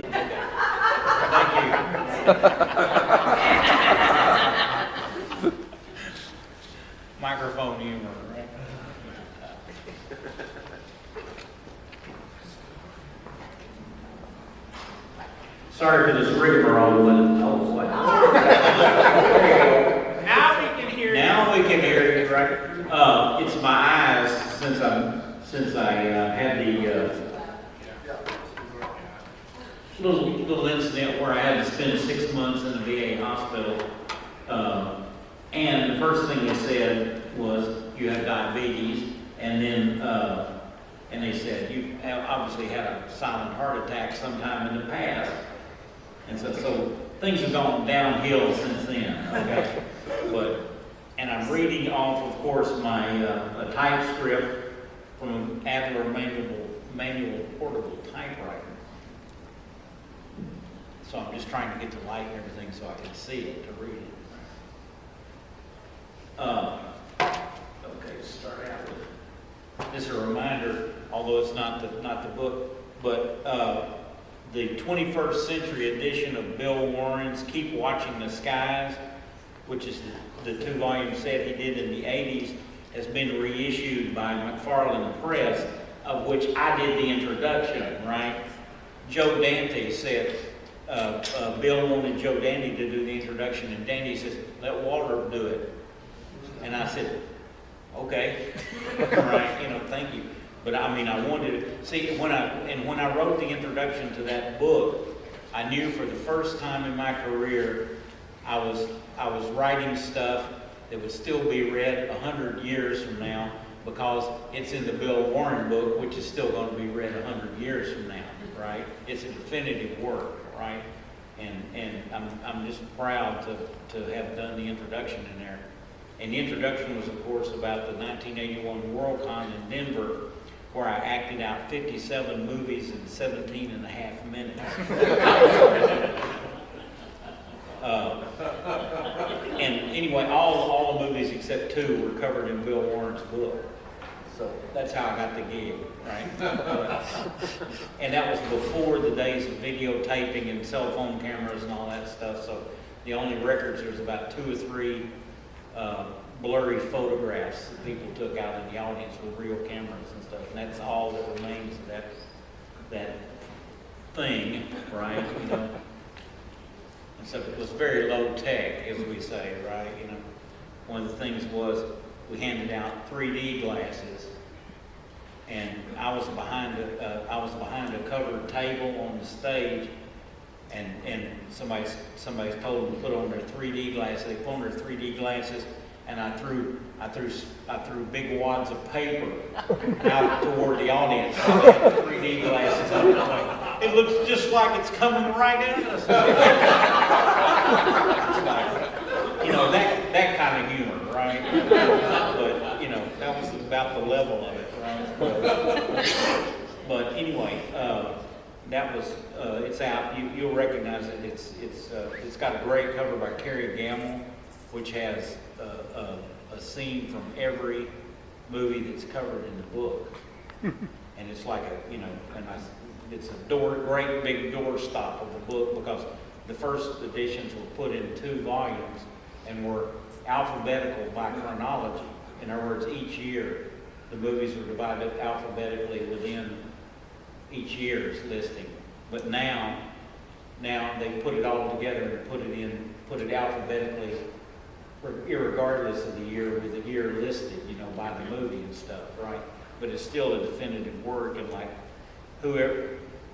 Thank you. Microphone humor, right? Sorry for this rigmarole, but oh, what? Now we can hear you. Now we can hear you, right? It's my eyes since I had the little incident where I had to spend 6 months in the VA hospital, and the first thing they said was you have diabetes, and then and they said you obviously had a silent heart attack sometime in the past, and so things have gone downhill since then. Okay, and I'm reading off, of course, my a typescript from an Adler manual portable typewriter. So I'm just trying to get the light and everything so I can see it to read it. Okay, start out with just a reminder, although it's not the book, but the 21st Century edition of Bill Warren's Keep Watching the Skies, which is the 2-volume set he did in the 80s, has been reissued by McFarland Press, of which I did the introduction, right? Joe Dante said, Bill wanted Joe Dante to do the introduction, and Dante says, let Waldrop do it. And I said, okay, all right, thank you. But I mean, I wanted to see when I wrote the introduction to that book, I knew for the first time in my career, I was writing stuff that would still be read 100 years from now, because it's in the Bill Warren book, which is still going to be read 100 years from now, right? It's a definitive work, right? And I'm just proud to have done the introduction in there. And the introduction was, of course, about the 1981 Worldcon in Denver, where I acted out 57 movies in 17 and a half minutes. And anyway, all the movies except 2 were covered in Bill Warren's book. So that's how I got the gig, right? And that was before the days of videotaping and cell phone cameras and all that stuff. So the only records, there's about 2 or 3 blurry photographs that people took out in the audience with real cameras and stuff. And that's all that remains of that thing, right? And so it was very low tech, as we say, right? One of the things was we handed out 3D glasses, and I was behind a covered table on the stage, and somebody told them to put on their 3D glasses. They put on their 3D glasses, and I threw big wads of paper out toward the audience. I had 3D glasses on. It looks just like it's coming right at us. It's like, that kind of humor, right? But that was about the level of it, right? But anyway, that was it's out. You'll recognize it. It's got a great cover by Carrie Gamble, which has a scene from every movie that's covered in the book, and it's like it's a great big doorstop of the book, because the first editions were put in 2 volumes and were alphabetical by chronology. In other words, each year the movies were divided alphabetically within each year's listing. But now they put it all together and put it alphabetically, irregardless of the year, with the year listed, by the movie and stuff, right? But it's still a definitive work, and like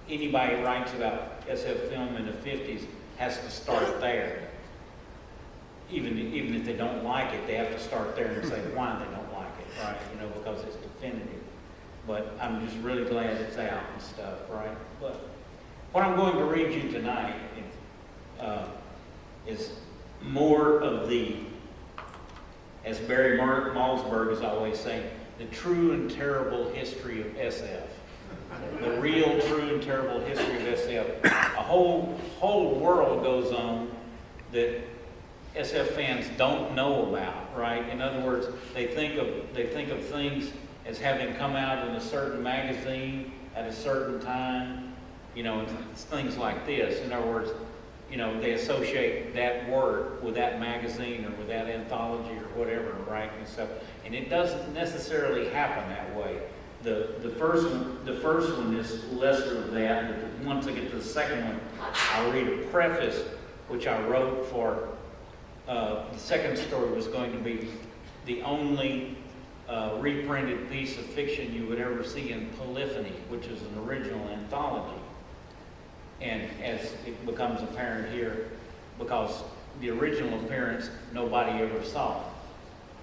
anybody writes about SF film in the 50s has to start there. Even if they don't like it, they have to start there and say why they don't like it, right? Because it's definitive. But I'm just really glad it's out and stuff, right? But what I'm going to read you tonight is more of the, as Barry Malzberg is always saying, the true and terrible history of SF. The real, true, and terrible history of SF. A whole world goes on that SF fans don't know about, right? In other words, they think of things as having come out in a certain magazine at a certain time, You know, it's things like this. In other words, you know, they associate that word with that magazine or with that anthology or whatever, right? And stuff. And it doesn't necessarily happen that way. The first one is lesser of that. But once I get to the second one, I'll read a preface which I wrote for. The second story was going to be the only reprinted piece of fiction you would ever see in Polyphony, which is an original anthology. And as it becomes apparent here, because the original appearance nobody ever saw,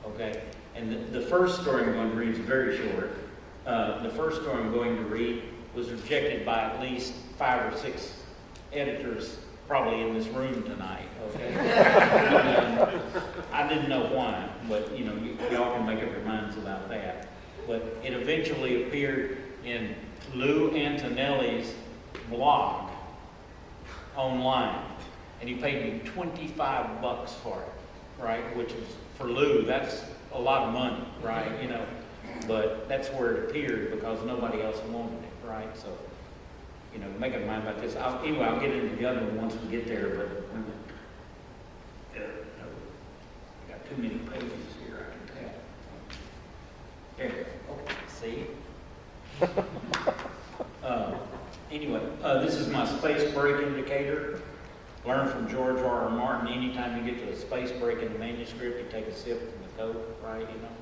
okay? And the first story I'm going to read is very short. The first story I'm going to read was rejected by at least 5 or 6 editors, probably in this room tonight, okay? I didn't know why, but you know, y'all can make up your minds about that. But it eventually appeared in Lou Antonelli's blog online, and he paid me $25 for it, right? Which is, for Lou, that's a lot of money, right? You know, but that's where it appeared because nobody else wanted it, right? So, you know, make up your mind about this. Anyway, I'll get into the other one once we get there, but I got too many pages here, I can tell. There, okay, see? Anyway, this is my space break indicator. Learn from George R.R. Martin. Anytime you get to a space break in the manuscript, you take a sip from the Coke, right? You know,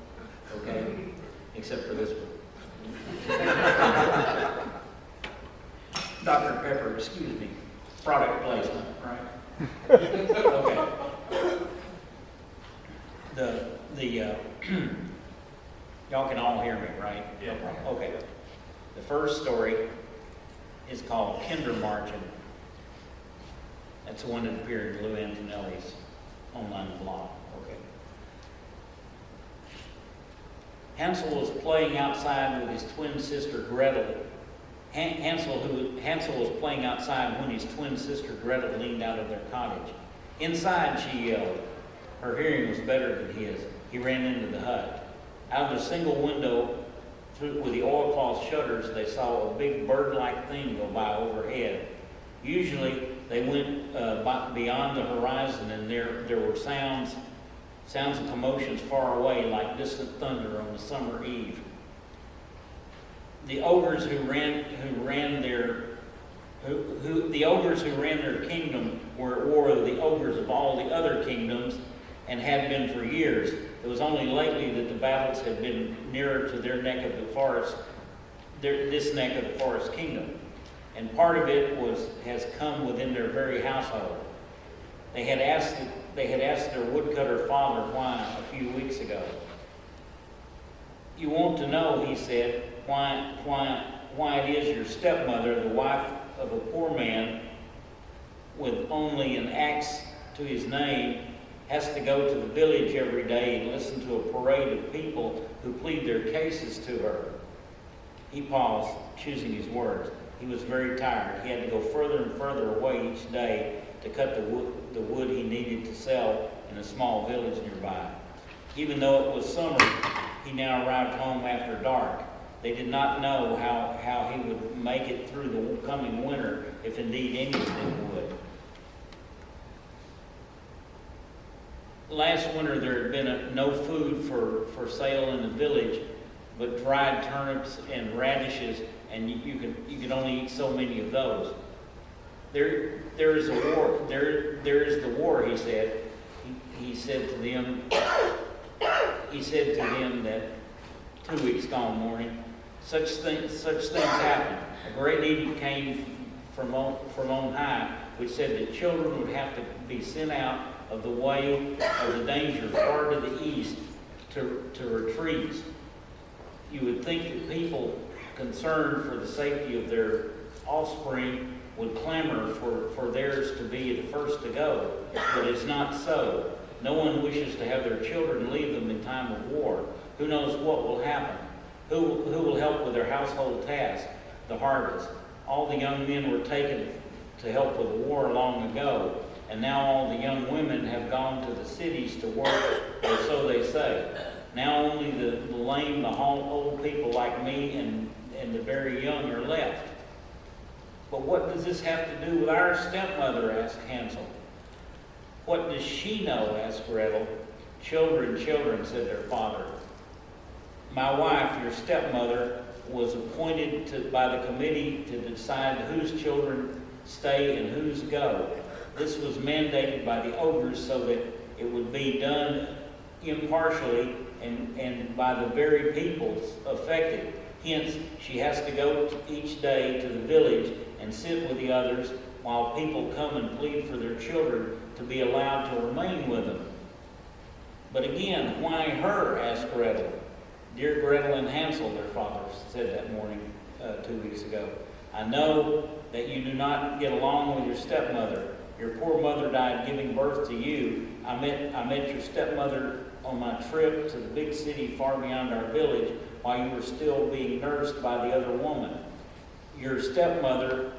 okay? Except for this one. Dr. Pepper, excuse me. Product placement, right? Okay. Y'all can all hear me, right? Yeah. No problem. Okay. The first story is called Kindermarchen. That's the one that appeared in Lou Antonelli's online blog. Okay. Hansel was playing outside with his twin sister Gretel. Hansel was playing outside when his twin sister Gretel leaned out of their cottage. "Inside," she yelled. Her hearing was better than his. He ran into the hut. Out of the single window with the oilcloth shutters, they saw a big bird-like thing go by overhead. Usually, they went beyond the horizon, and there were sounds of commotions far away, like distant thunder on a summer eve. The ogres who ran their kingdom were at war with the ogres of all the other kingdoms, and had been for years. It was only lately that the battles had been nearer to their neck of the forest, this neck of the forest kingdom, and part of it has come within their very household. They had asked their woodcutter father why a few weeks ago. "You want to know," he said, why it is your stepmother, the wife of a poor man with only an axe to his name, has to go to the village every day and listen to a parade of people who plead their cases to her." He paused, choosing his words. He was very tired. He had to go further and further away each day to cut the wood he needed to sell in a small village nearby. Even though it was summer, he now arrived home after dark. They did not know how he would make it through the coming winter, if indeed anything would. Last winter there had been no food for sale in the village, but dried turnips and radishes, and you could only eat so many of those. There is a war. There is the war," he said. He said to them that 2 weeks gone morning, such things happened. A great edict came from on high, which said that children would have to be sent out of the way of the danger far to the east to retreats. You would think that people concerned for the safety of their offspring would clamor for theirs to be the first to go, but it's not so. No one wishes to have their children leave them in time of war. Who knows what will happen? Who will help with their household tasks, the harvest? All the young men were taken to help with the war long ago, and now all the young women have gone to the cities to work, or so they say. Now only the lame, the old people like me, and the very young are left. But what does this have to do with our stepmother? Asked Hansel. What does she know? Asked Gretel. Children, children, said their father. My wife, your stepmother, was appointed by the committee to decide whose children stay and whose go. This was mandated by the ogres so that it would be done impartially and by the very peoples affected. Hence, she has to go each day to the village and sit with the others while people come and plead for their children to be allowed to remain with them. But again, why her? Asked Gretel. Dear Gretel and Hansel, their father said that morning 2 weeks ago, I know that you do not get along with your stepmother. Your poor mother died giving birth to you. I met your stepmother on my trip to the big city far beyond our village while you were still being nursed by the other woman. Your stepmother,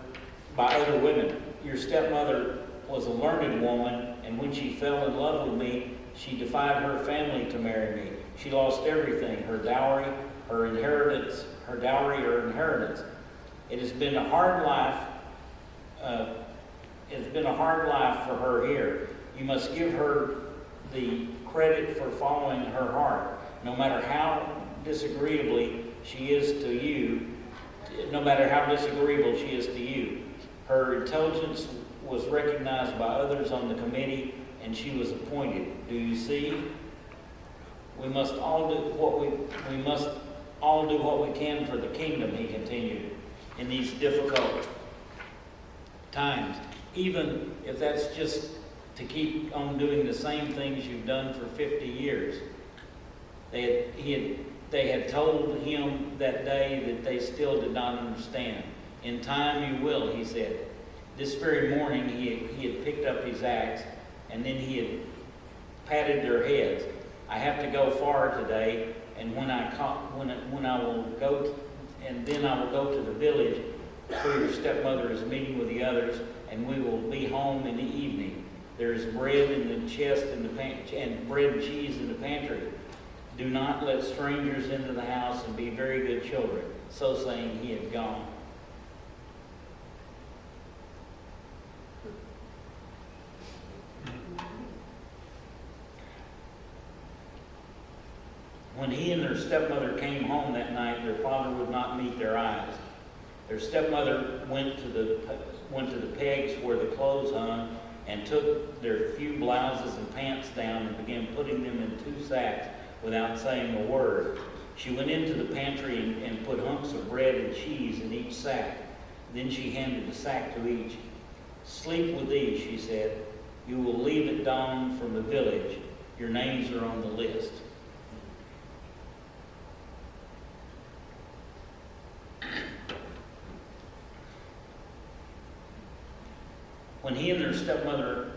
by other women. Your stepmother was a learned woman, and when she fell in love with me, she defied her family to marry me. She lost everything, her dowry, her inheritance. It has been a hard life. It's been a hard life for her here. You must give her the credit for following her heart, no matter how disagreeably she is to you. No matter how disagreeable she is to you, her intelligence was recognized by others on the committee, and she was appointed. Do you see? We must all do what we can for the kingdom, he continued, in these difficult times, even if that's just to keep on doing the same things you've done for 50 years. They had told him that day that they still did not understand. In time you will, he said. This very morning he had picked up his axe, and then he had patted their heads. I have to go far today, and then I will go to the village where your stepmother is meeting with the others, and we will be home in the evening. There is bread in the chest and bread and cheese in the pantry. Do not let strangers into the house, and be very good children. So saying, he had gone. When he and their stepmother came home that night, their father would not meet their eyes. Their stepmother went to the pegs where the clothes hung and took their few blouses and pants down and began putting them in 2 sacks without saying a word. She went into the pantry and put hunks of bread and cheese in each sack. Then she handed a sack to each. Sleep with these, she said. You will leave at dawn from the village. Your names are on the list. When he and their stepmother,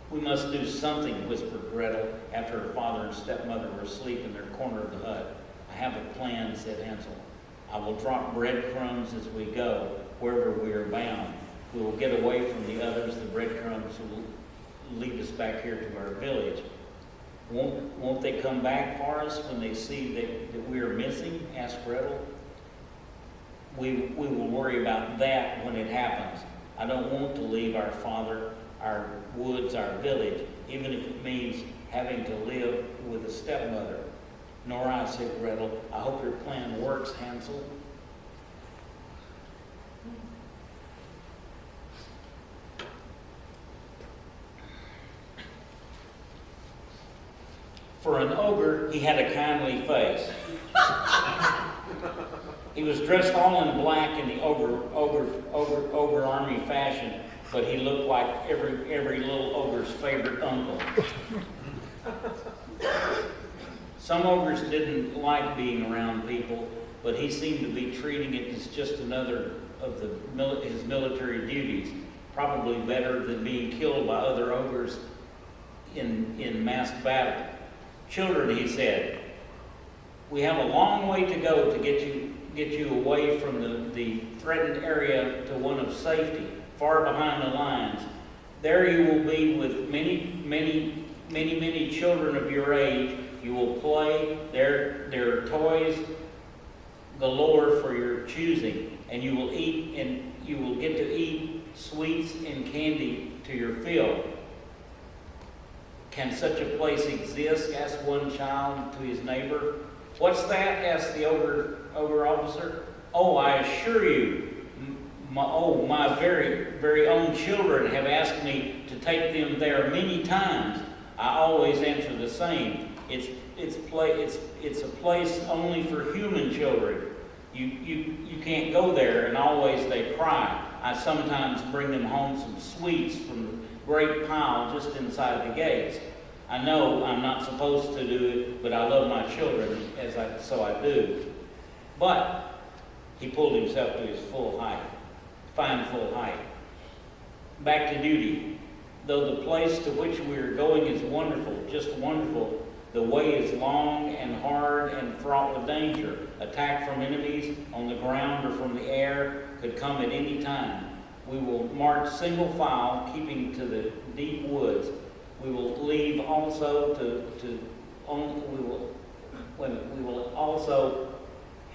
we must do something, whispered Gretel after her father and stepmother were asleep in their corner of the hut. I have a plan, said Hansel. I will drop breadcrumbs as we go, wherever we are bound. We will get away from the others. The breadcrumbs will lead us back here to our village. Won't they come back for us when they see that we are missing? Asked Gretel. We will worry about that when it happens. I don't want to leave our father, our woods, our village, even if it means having to live with a stepmother. Nor I, said Gretel. I hope your plan works, Hansel. For an ogre, he had a kindly face. He was dressed all in black in the ogre army fashion, but he looked like every little ogre's favorite uncle. Some ogres didn't like being around people, but he seemed to be treating it as just another of his military duties, probably better than being killed by other ogres in massed battle. Children, he said, we have a long way to go to get you away from the threatened area to one of safety, far behind the lines. There you will be with many children of your age. You will play. There are toys galore for your choosing, and you will get to eat sweets and candy to your fill. Can such a place exist? Asked one child to his neighbor. What's that? Asked the ogre officer. Oh, I assure you, my very, very own children have asked me to take them there many times. I always answer the same. It's a place only for human children. You can't go there, and always they cry. I sometimes bring them home some sweets from the great pile just inside the gates. I know I'm not supposed to do it, but I love my children, so I do. But he pulled himself to his full height. Back to duty. Though the place to which we are going is wonderful, just wonderful, the way is long and hard and fraught with danger. Attack from enemies on the ground or from the air could come at any time. We will march single file, keeping to the deep woods. We will leave also we will also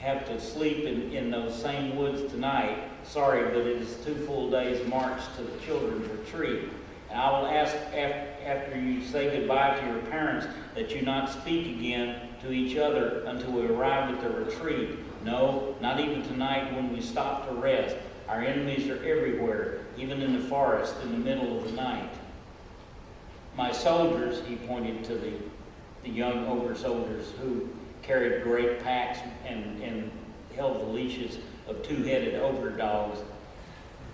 have to sleep in those same woods tonight. Sorry, but it is 2 full days' march to the children's retreat. And I will ask after you say goodbye to your parents that you not speak again to each other until we arrive at the retreat. No, not even tonight when we stop to rest. Our enemies are everywhere, even in the forest in the middle of the night. My soldiers, he pointed to the young ogre soldiers who carried great packs and held the leashes of 2-headed ogre dogs.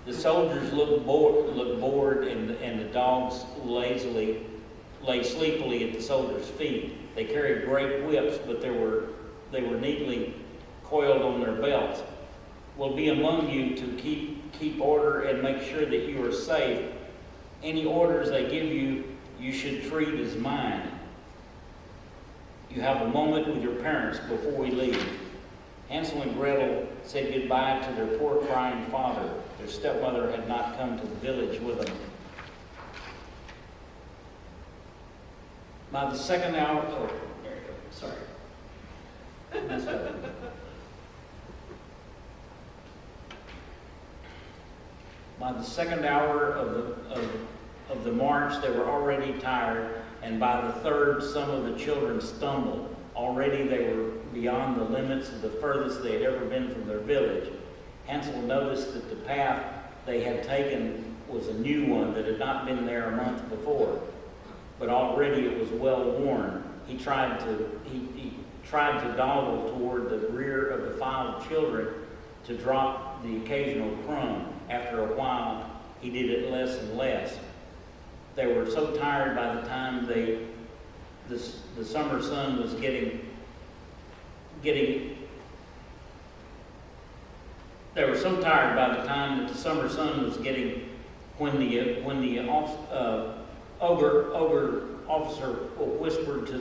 The soldiers looked bored, and the dogs lay sleepily at the soldiers' feet. They carried great whips, but they were neatly coiled on their belts. Will be among you to keep order and make sure that you are safe. Any orders they give you, you should treat as mine. You have a moment with your parents before we leave. Hansel and Gretel said goodbye to their poor crying father. Their stepmother had not come to the village with them. By the second hour, there you go, sorry. By the second hour of the march, they were already tired, and by the third, some of the children stumbled. Already they were beyond the limits of the furthest they had ever been from their village. Hansel noticed that the path they had taken was a new one that had not been there a month before, but already it was well worn. He tried to dawdle toward the rear of the file of children to drop the occasional crumb. After a while, he did it less and less. They were so tired by the time the summer sun was getting they were so tired by the time that the summer sun was getting when the ogre officer whispered to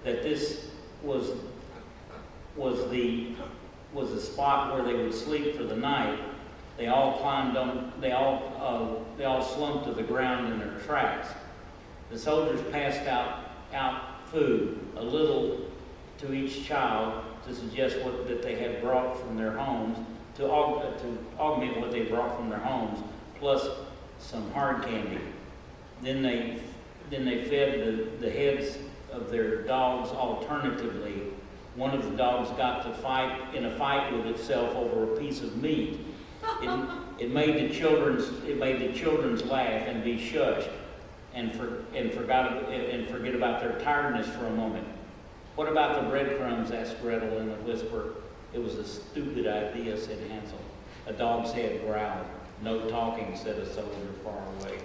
that this was the spot where they would sleep for the night. They all they all slumped to the ground in their tracks. The soldiers passed out food, a little to each child, to suggest that they had brought from their homes, to augment what they brought from their homes, plus some hard candy. Then they fed the heads of their dogs alternatively. One of the dogs got to in a fight with itself over a piece of meat. It made the children's laugh and be shushed and forget about their tiredness for a moment. What about the breadcrumbs? Asked Gretel in a whisper. It was a stupid idea, said Hansel. A dog's head growled. No talking, said a soldier far away.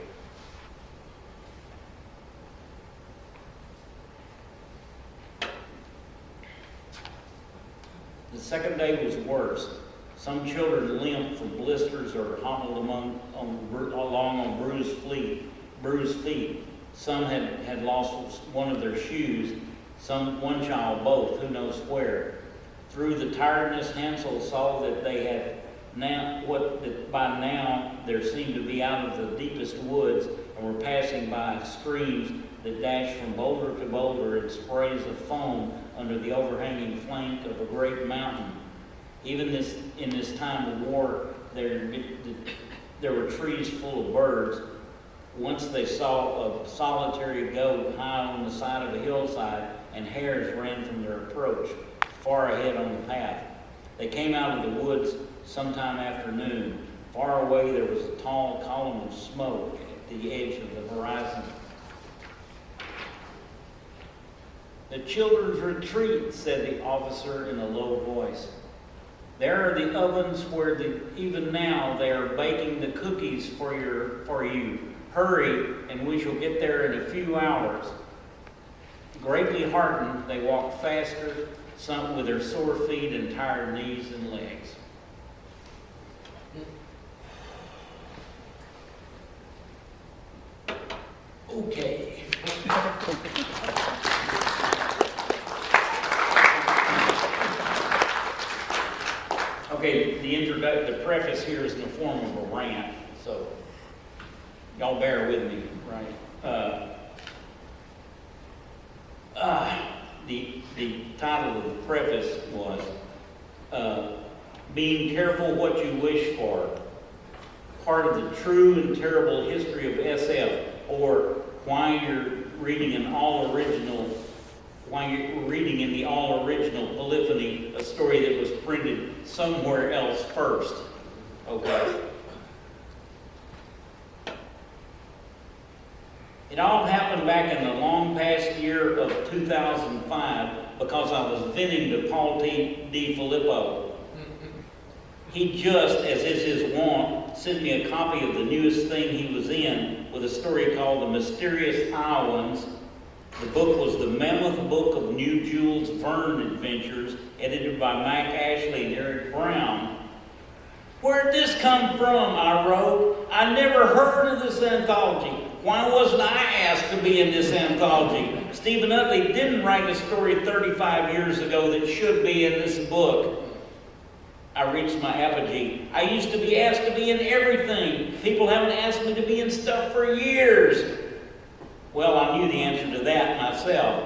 The second day was worse. Some children limped from blisters or hobbled along on bruised feet. Some had lost one of their shoes. One child both, who knows where. Through the tiredness, Hansel saw that they had by now there seemed to be out of the deepest woods, and were passing by streams that dashed from boulder to boulder in sprays of foam under the overhanging flank of a great mountain. Even in this time of war, there were trees full of birds. Once they saw a solitary goat high on the side of a hillside, and hares ran from their approach, far ahead on the path. They came out of the woods sometime after noon. Far away there was a tall column of smoke at the edge of the horizon. "The children's retreat," said the officer in a low voice. "There are the ovens where even now they are baking the cookies for you. Hurry, and we shall get there in a few hours." Greatly heartened, they walked faster, some with their sore feet and tired knees and legs. Okay. Okay, the preface here is in the form of a rant, so y'all bear with me, right? The title of the preface was "Being Careful What You Wish For," part of the true and terrible history of SF, or why you're reading in the all-original Polyphony, a story that was printed somewhere else first. Okay. It all happened back in the long past year of 2005 because I was venting to Paul D. Filippo. He just, as is his wont, sent me a copy of the newest thing he was in with a story called The Mysterious Iowans. The book was the Mammoth Book of New Jules Verne Adventures, edited by Mac Ashley and Eric Brown. "Where'd this come from?" I wrote. "I never heard of this anthology. Why wasn't I asked to be in this anthology? Stephen Utley didn't write a story 35 years ago that should be in this book." I reached my apogee. "I used to be asked to be in everything. People haven't asked me to be in stuff for years." Well, I knew the answer to that myself.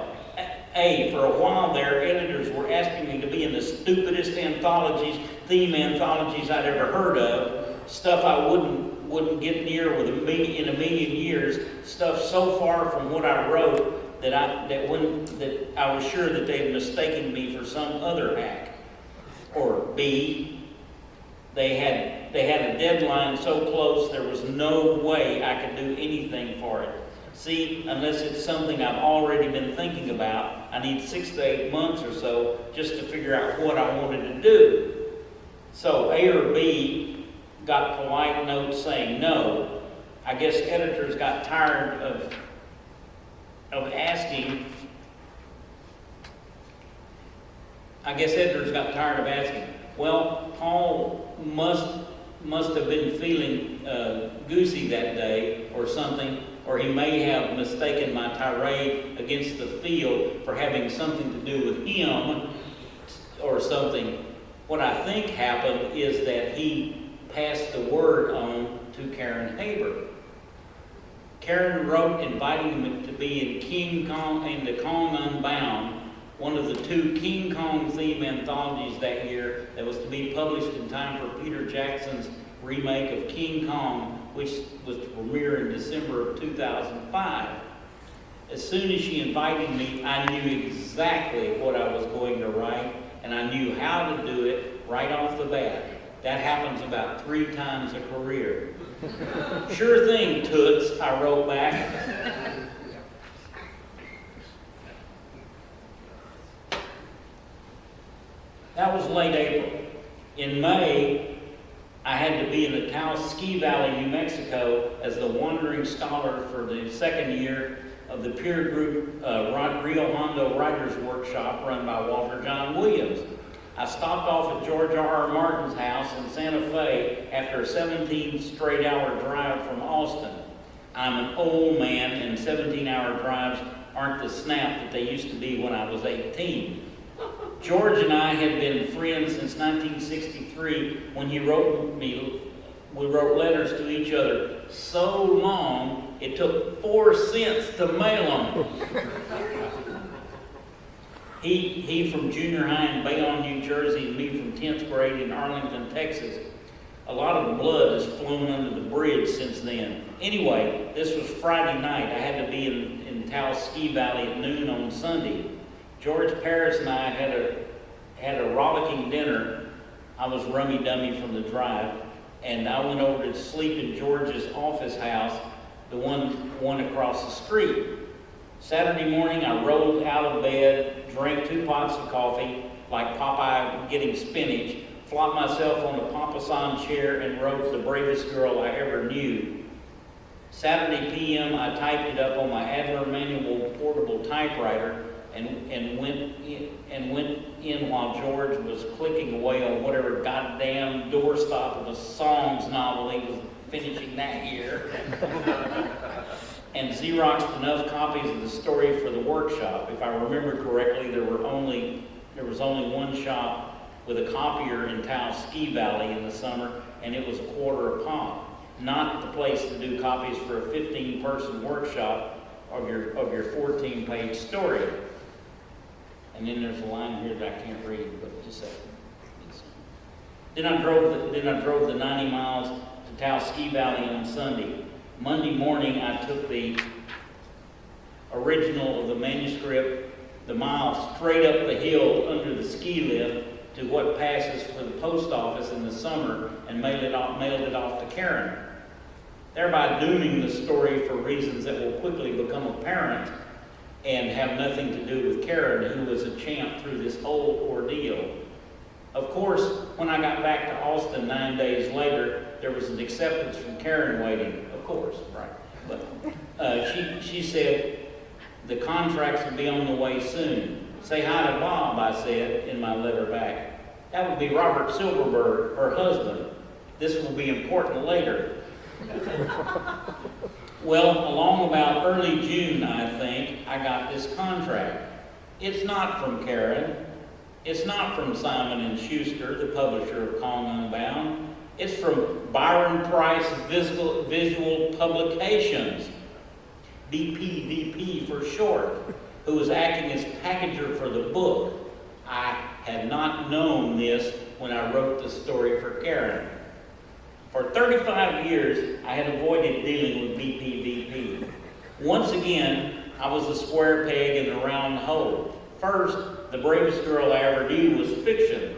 For a while there, editors were asking me to be in the stupidest anthologies, theme anthologies I'd ever heard of. Stuff I wouldn't get near in a million years. Stuff so far from what I wrote that I was sure that they had mistaken me for some other hack. Or B, they had a deadline so close there was no way I could do anything for it. See, unless it's something I've already been thinking about, I need 6 to 8 months or so just to figure out what I wanted to do. So A or B got polite notes saying no. I guess editors got tired of asking. Well, Paul must have been feeling goosey that day or something, or he may have mistaken my tirade against the field for having something to do with him or something. What I think happened is that he passed the word on to Karen Haber. Karen wrote inviting me to be in King Kong and the Kong Unbound, one of the 2 King Kong theme anthologies that year that was to be published in time for Peter Jackson's remake of King Kong, which was to premiere in December of 2005. As soon as she invited me, I knew exactly what I was going to write, and I knew how to do it right off the bat. That happens about 3 times a career. "Sure thing, Toots," I wrote back. That was late April. In May, I had to be in the Taos Ski Valley, New Mexico as the wandering scholar for the 2nd year of the peer group Rio Hondo Writers Workshop run by Walter John Williams. I stopped off at George R.R. Martin's house in Santa Fe after a 17-straight-hour drive from Austin. I'm an old man, and 17-hour drives aren't the snap that they used to be when I was 18. George and I had been friends since 1963 when we wrote letters to each other so long it took 4 cents to mail them. He from junior high in Bayonne, New Jersey, and me from 10th grade in Arlington, Texas. A lot of blood has flown under the bridge since then. Anyway, this was Friday night. I had to be in Taos Ski Valley at noon on Sunday. George Paris and I had a rollicking dinner. I was rummy-dummy from the drive, and I went over to sleep in George's office house, the one across the street. Saturday morning, I rolled out of bed, drank 2 pots of coffee, like Popeye getting spinach, flopped myself on a Papasan chair, and wrote The Bravest Girl I Ever Knew. Saturday p.m., I typed it up on my Adler manual portable typewriter and went in while George was clicking away on whatever goddamn doorstop of a Psalms novel he was finishing that year. And Xeroxed enough copies of the story for the workshop. If I remember correctly, there was only one shop with a copier in Taos Ski Valley in the summer, and it was $0.25 a pop. Not the place to do copies for a 15-person workshop of your 14-page story. And then there's a line here that I can't read, but just a second. Then I drove the 90 miles to Taos Ski Valley on Sunday. Monday morning, I took the original of the manuscript, the mile straight up the hill under the ski lift to what passes for the post office in the summer, and mailed it off to Karen, thereby dooming the story for reasons that will quickly become apparent and have nothing to do with Karen, who was a champ through this whole ordeal. Of course, when I got back to Austin 9 days later, there was an acceptance from Karen waiting. Of course, right. But she said, the contracts will be on the way soon. Say hi to Bob, I said in my letter back. That would be Robert Silverberg, her husband. This will be important later. Well, along about early June, I think, I got this contract. It's not from Karen. It's not from Simon & Schuster, the publisher of Kong Unbound. It's from Byron Price Visual Publications, BPVP for short, who was acting as packager for the book. I had not known this when I wrote the story for Karen. For 35 years, I had avoided dealing with BPVP. Once again, I was a square peg in a round hole. First, The Bravest Girl I Ever Knew was fiction.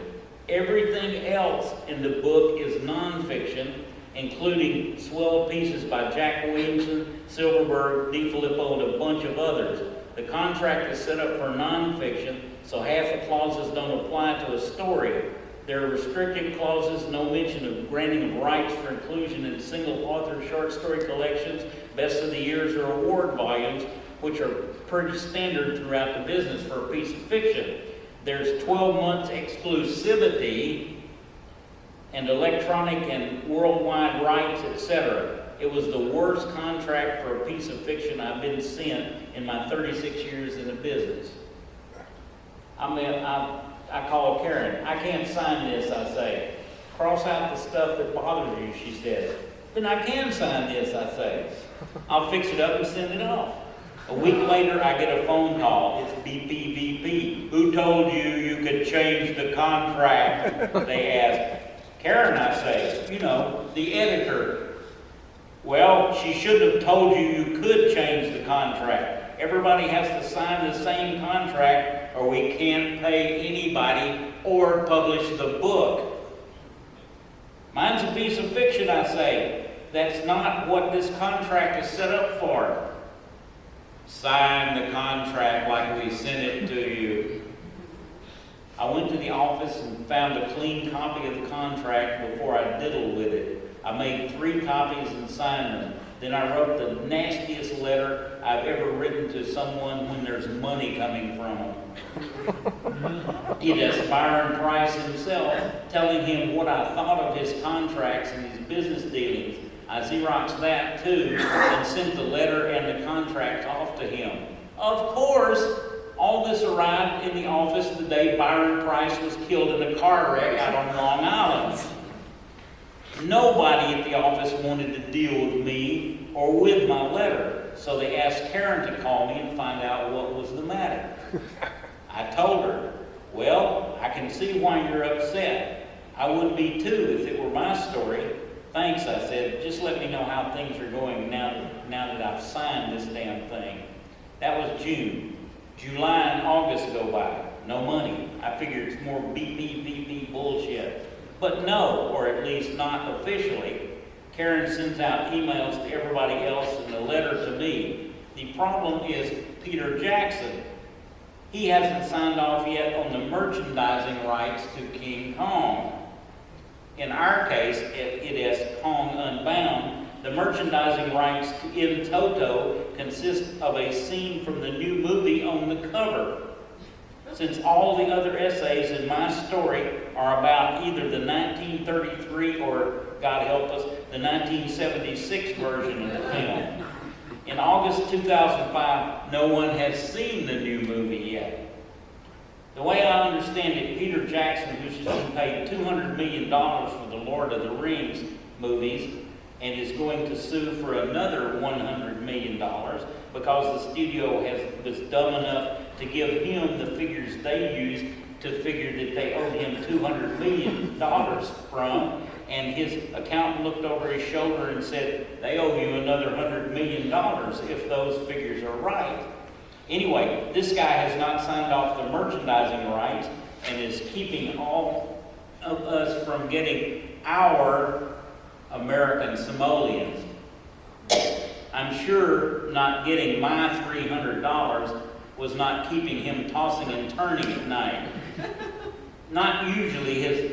Everything else in the book is nonfiction, including swell pieces by Jack Williamson, Silverberg, DeFilippo, and a bunch of others. The contract is set up for nonfiction, so half the clauses don't apply to a story. There are restricted clauses, no mention of granting of rights for inclusion in single-author short story collections, best of the years, or award volumes, which are pretty standard throughout the business for a piece of fiction. There's 12 months exclusivity and electronic and worldwide rights, etc. It was the worst contract for a piece of fiction I've been sent in my 36 years in the business. I call Karen. I can't sign this, I say. Cross out the stuff that bothers you, she said. Then I can sign this, I say. I'll fix it up and send it off. A week later, I get a phone call. It's BPVP. Who told you you could change the contract? They ask. Karen, I say. You know, the editor. Well, she should have told you you could change the contract. Everybody has to sign the same contract or we can't pay anybody or publish the book. Mine's a piece of fiction, I say. That's not what this contract is set up for. Sign the contract like we sent it to you. I went to the office and found a clean copy of the contract before I diddled with it. I made 3 copies and signed them. Then I wrote the nastiest letter I've ever written to someone when there's money coming from them. It is Byron Price himself, telling him what I thought of his contracts and his business dealings. I Xeroxed that too and sent the letter and the contract off to him. Of course, all this arrived in the office the day Byron Price was killed in a car wreck out on Long Island. Nobody at the office wanted to deal with me or with my letter, so they asked Karen to call me and find out what was the matter. I told her, well, I can see why you're upset. I would be too if it were my story. Thanks, I said. Just let me know how things are going now that I've signed this damn thing. That was June. July and August go by. No money. I figured it's more BP bullshit. But no, or at least not officially. Karen sends out emails to everybody else and a letter to me. The problem is Peter Jackson. He hasn't signed off yet on the merchandising rights to King Kong. In our case, it is Kong Unbound. The merchandising rights to In Toto consist of a scene from the new movie on the cover. Since all the other essays in my story are about either the 1933 or, God help us, the 1976 version of the film. In August 2005, no one has seen the new movie yet. The way I understand it, Peter Jackson, who's just been paid $200 million for the Lord of the Rings movies, and is going to sue for another $100 million because the studio was dumb enough to give him the figures they used to figure that they owed him $200 million from, and his accountant looked over his shoulder and said, they owe you another $100 million if those figures are right. Anyway, this guy has not signed off the merchandising rights and is keeping all of us from getting our American simoleons. I'm sure not getting my $300 was not keeping him tossing and turning at night. Not really his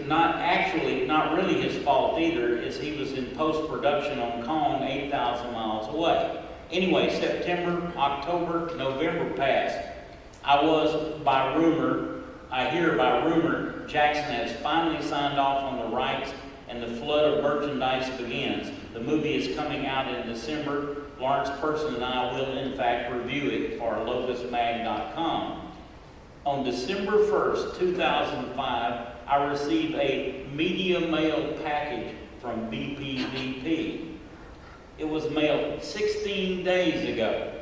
fault either, as he was in post-production on Kong 8,000 miles away. Anyway, September, October, November passed. I hear by rumor, Jackson has finally signed off on the rights and the flood of merchandise begins. The movie is coming out in December. Lawrence Person and I will, in fact, review it for locustmag.com. On December 1st, 2005, I received a media mail package from BPVP. It was mailed 16 days ago.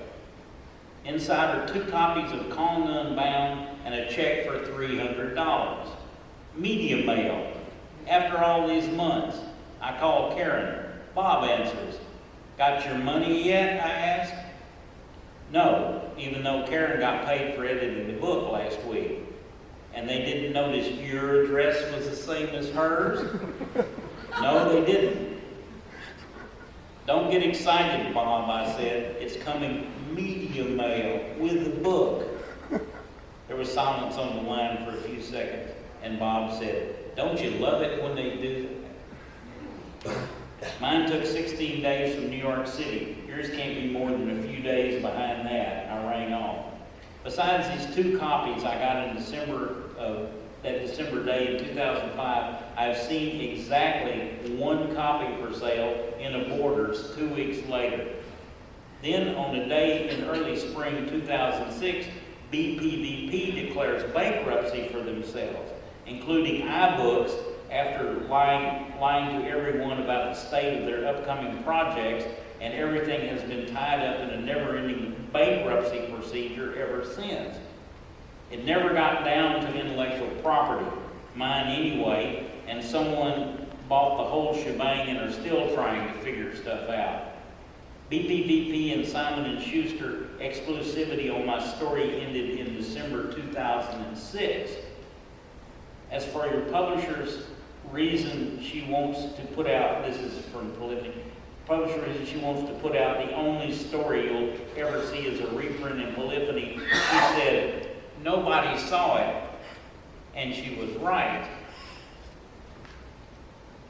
Inside are 2 copies of Kong Unbound and a check for $300. Media mail. After all these months, I call Karen. Bob answers. Got your money yet, I ask. No, even though Karen got paid for editing the book last week. And they didn't notice your address was the same as hers? No, they didn't. Don't get excited, Bob, I said. It's coming media mail with the book. There was silence on the line for a few seconds, and Bob said, don't you love it when they do that? Mine took 16 days from New York City. Yours can't be more than a few days behind that. I rang off. Besides these 2 copies I got in that December day in 2005, I've seen exactly 1 copy for sale in a Borders 2 weeks later. Then on a day in early spring 2006, BPVP declares bankruptcy for themselves, including iBooks, after lying to everyone about the state of their upcoming projects, and everything has been tied up in a never-ending bankruptcy procedure ever since. It never got down to intellectual property, mine anyway, and someone bought the whole shebang and are still trying to figure stuff out. BPVP and Simon & Schuster exclusivity on my story ended in December 2006. As for your publisher's reason she wants to put out, this is from Polyphony, publisher reason she wants to put out the only story you'll ever see as a reprint in Polyphony, she said, nobody saw it, and she was right.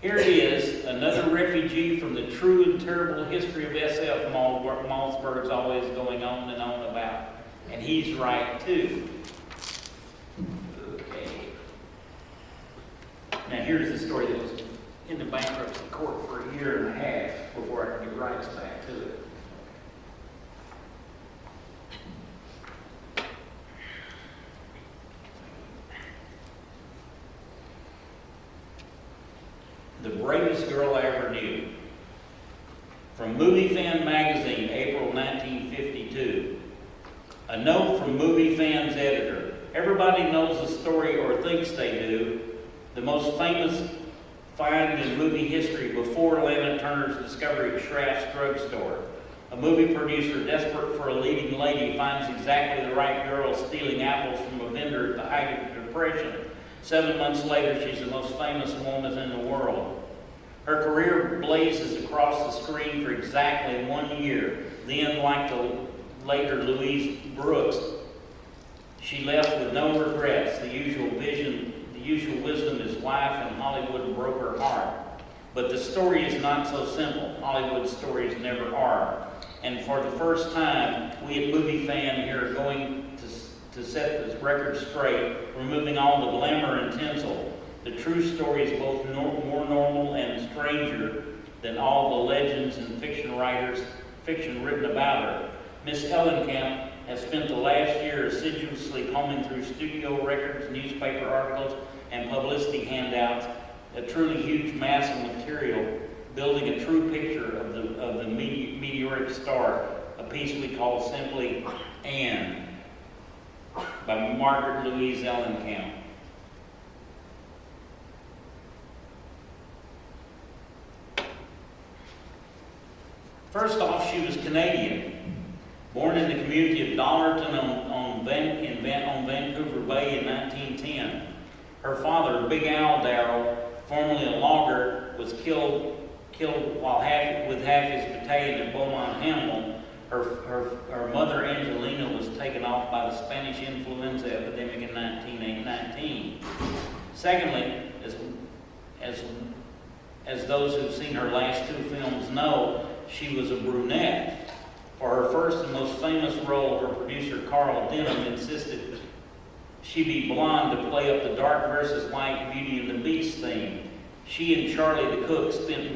Here it is, another refugee from the true and terrible history of SF Malzberg's always going on and on about, and he's right too. Now here's the story that was in the bankruptcy court for a year and a half before I could get rights back to it. The Bravest Girl I Ever Knew. From Movie Fan Magazine, April 1952. A note from Movie Fan's editor. Everybody knows the story or thinks they do. The most famous find in movie history before Lana Turner's discovery of Schraff's drugstore. A movie producer desperate for a leading lady finds exactly the right girl stealing apples from a vendor at the height of the Depression. 7 months later, she's the most famous woman in the world. Her career blazes across the screen for exactly 1 year. Then, like the later Louise Brooks, she left with no regrets. The usual wisdom is life, and Hollywood broke her heart. But the story is not so simple. Hollywood stories never are. And for the first time, we at Movie Fan here are going to set this record straight, removing all the glamour and tinsel. The true story is both more normal and stranger than all the legends and fiction written about her. Miss Ellenkamp has spent the last year assiduously combing through studio records, newspaper articles, and publicity handouts, a truly huge mass of material, building a true picture of the meteoric star, a piece we call simply Anne, by Margaret Louise Ellenkamp. First off, she was Canadian. Born in the community of Dollarton on Vancouver Bay in 1910. Her father, Big Al Darrow, formerly a logger, was killed while with half his battalion at Beaumont Hamel. Her mother, Angelina, was taken off by the Spanish influenza epidemic in 1919. Secondly, as those who've seen her last 2 films know, she was a brunette. For her first and most famous role, her producer Carl Denham insisted she be blonde to play up the dark versus light Beauty and the Beast theme. She and Charlie the cook spent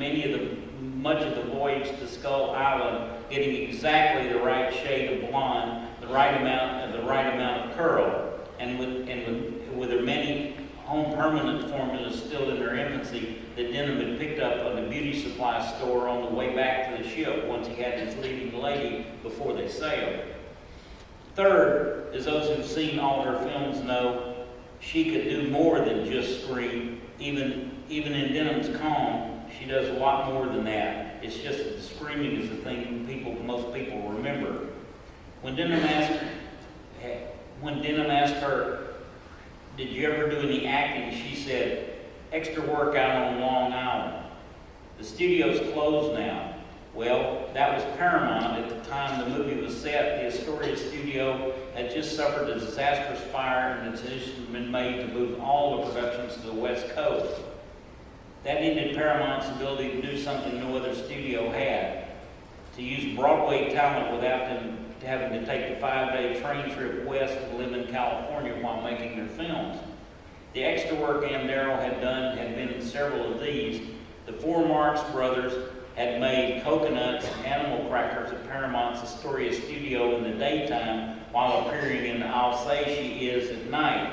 much of the voyage to Skull Island getting exactly the right shade of blonde, the right amount of curl, and with her many home permanent formulas still in their infancy that Denham had picked up on the beauty supply store on the way back to the ship once he had his leading lady before they sailed. Third, as those who've seen all her films know, she could do more than just scream. Even in Denham's Calm, she does a lot more than that. It's just that the screaming is the thing most people remember. When Denham asked her, "Did you ever do any acting?" she said, "Extra work out on Long Island." The studio's closed now. Well, that was Paramount at the time the movie was set. The Astoria studio had just suffered a disastrous fire, and a decision had been made to move all the productions to the West Coast. That ended Paramount's ability to do something no other studio had, to use Broadway talent without them having to take the 5-day train trip west to live in California while making their films. The extra work Ann Darrow had done had been in several of these. The 4 Marx brothers had made Coconuts and Animal Crackers at Paramount's Astoria studio in the daytime while appearing in I'll Say She Is at night.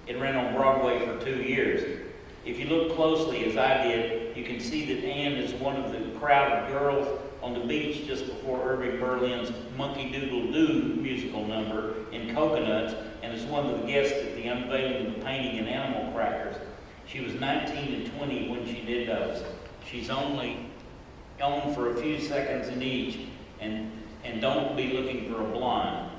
It ran on Broadway for 2 years. If you look closely, as I did, you can see that Anne is one of the crowd of girls on the beach just before Irving Berlin's Monkey Doodle Doo musical number in Coconuts, and is one of the guests at the unveiling of the painting in Animal Crackers. She was 19 and 20 when she did those. She's only on for a few seconds in each, and don't be looking for a blonde.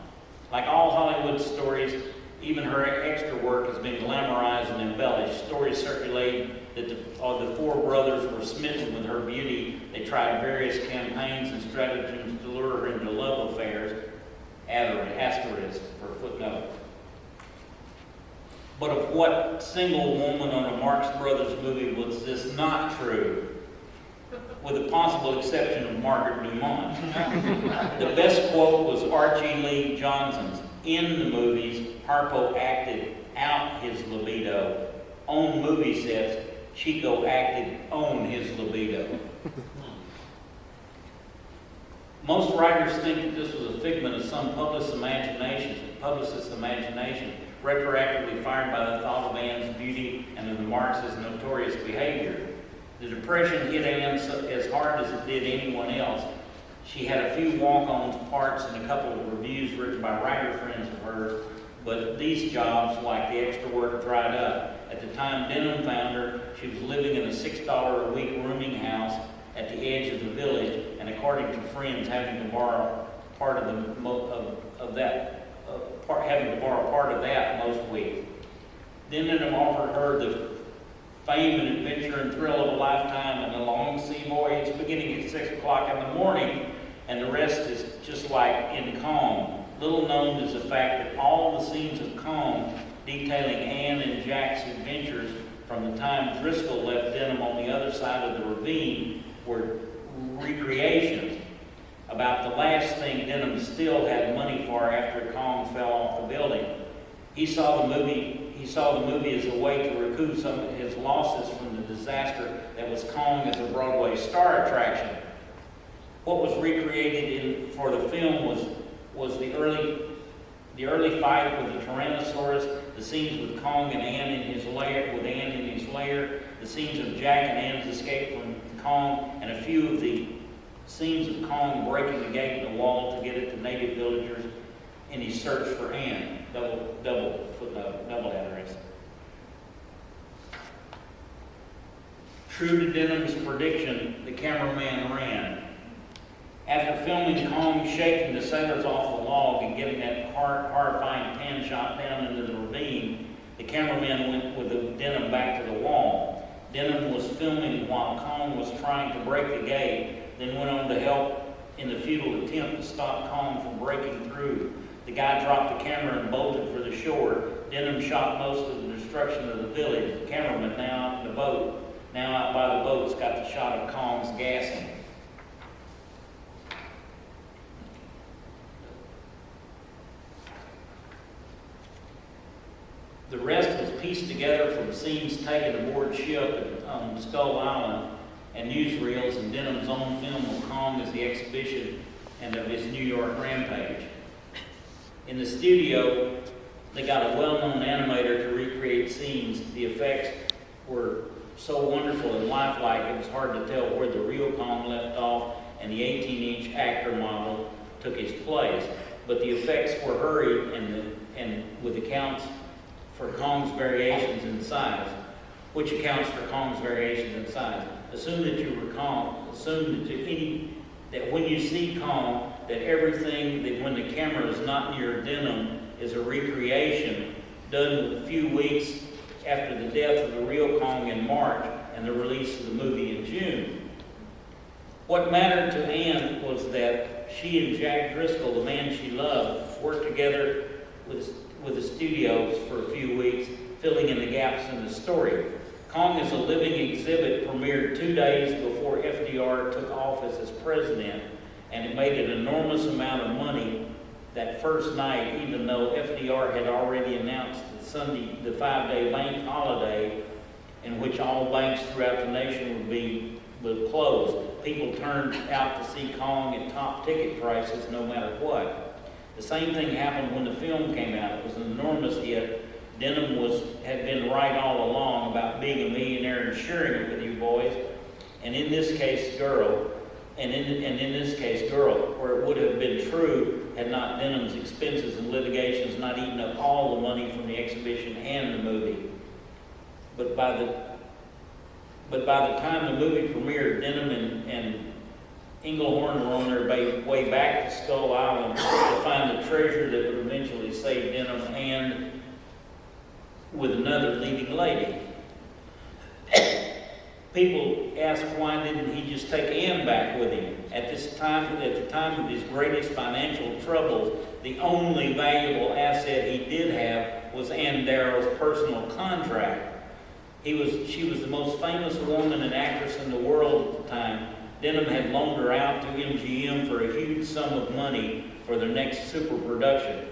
Like all Hollywood stories, even her extra work has been glamorized and embellished. Stories circulate that the 4 brothers were smitten with her beauty. They tried various campaigns and stratagems to lure her into love affairs, asterisk for footnote. But of what single woman on a Marx Brothers movie was this not true? With the possible exception of Margaret Dumont. The best quote was Archie Lee Johnson's. In the movies, Harpo acted out his libido. On movie sets, Chico acted on his libido. Most writers think that this was a figment of some publicist's imagination, retroactively fired by the thought of Anne's beauty and of the Marx's notorious behavior. The Depression hit Anne as hard as it did anyone else. She had a few walk-on parts in a couple of reviews written by writer friends of hers, but these jobs, like the extra work, dried up. At the time Denham found her, she was living in a $6 a week rooming house at the edge of the village, and according to friends, having to borrow part of that most weeks. Then Denham offered her the fame and adventure and thrill of a lifetime and a long sea voyage beginning at 6 o'clock in the morning, and the rest is just like in Kong. Little known is the fact that all the scenes of Kong detailing Anne and Jack's adventures from the time Driscoll left Denham on the other side of the ravine were recreations. About the last thing Denham still had money for after Kong fell off the building. He saw the movie as a way to recoup some of his losses from the disaster that was Kong as a Broadway star attraction. What was recreated for the film was the early fight with the Tyrannosaurus, the scenes with Kong and Anne in his lair, the scenes of Jack and Anne's escape from Kong, and a few of the scenes of Kong breaking the gate in the wall to get at the native villagers in his search for Anne. Double footnote, double address. True to Denham's prediction, the cameraman ran. After filming Kong shaking the sailors off the log and getting that horrifying pan shot down into the ravine, the cameraman went with Denham back to the wall. Denham was filming while Kong was trying to break the gate, then went on to help in the futile attempt to stop Kong from breaking through. The guy dropped the camera and bolted for the shore. Denham shot most of the destruction of the village. The cameraman, now out by the boats, got the shot of Kong's gassing. The rest was pieced together from scenes taken aboard ship on Skull Island and newsreels and Denham's own film of Kong as the exhibition and of his New York rampage. In the studio, they got a well-known animator to recreate scenes. The effects were so wonderful and lifelike, it was hard to tell where the real Kong left off and the 18-inch actor model took his place. But the effects were hurried and with accounts for Kong's variations in size, which accounts for Kong's variations in size. Assume that when you see Kong, that everything that when the camera is not near Denham is a recreation done a few weeks after the death of the real Kong in March and the release of the movie in June. What mattered to Anne was that she and Jack Driscoll, the man she loved, worked together with the studios for a few weeks, filling in the gaps in the story. Kong is a living exhibit premiered 2 days before FDR took office as president, and it made an enormous amount of money that first night, even though FDR had already announced Sunday, the 5-day bank holiday, in which all banks throughout the nation would close. People turned out to see Kong at top ticket prices no matter what. The same thing happened when the film came out. It was an enormous hit. Denham had been right all along about being a millionaire and sharing it with you boys, and in this case, girl, where it would have been true had not Denham's expenses and litigations not eaten up all the money from the exhibition and the movie. But by the time the movie premiered, Denham and Englehorn were on their way back to Skull Island to find the treasure that would eventually save Denham and with another leading lady. People ask why didn't he just take Anne back with him? At the time of his greatest financial troubles, the only valuable asset he did have was Anne Darrow's personal contract. She was the most famous woman and actress in the world at the time. Denham had loaned her out to MGM for a huge sum of money for their next super production.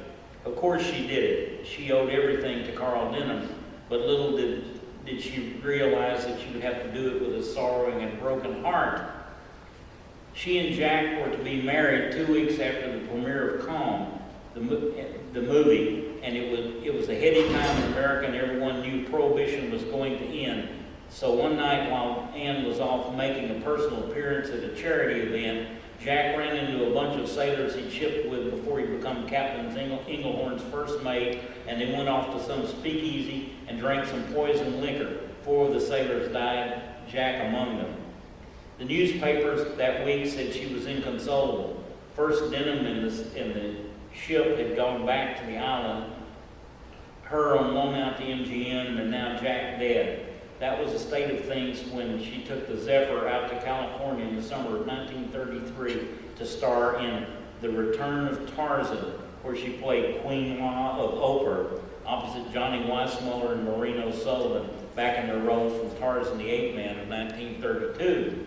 Of course she did it. She owed everything to Carl Denham, but little did she realize that she would have to do it with a sorrowing and broken heart. She and Jack were to be married 2 weeks after the premiere of Kong, the movie, and it was a heady time in America, and everyone knew Prohibition was going to end. So one night while Anne was off making a personal appearance at a charity event, Jack ran into a bunch of sailors he shipped with before he became Captain Englehorn's first mate, and they went off to some speakeasy and drank some poison liquor. 4 of the sailors died, Jack among them. The newspapers that week said she was inconsolable. First Denham in the ship had gone back to the island, her on loan out to MGM, and now Jack dead. That was the state of things when she took the Zephyr out to California in the summer of 1933 to star in The Return of Tarzan, where she played Queen Ma of Oprah, opposite Johnny Weissmuller and Maureen O'Sullivan, back in their roles from Tarzan the Ape Man of 1932.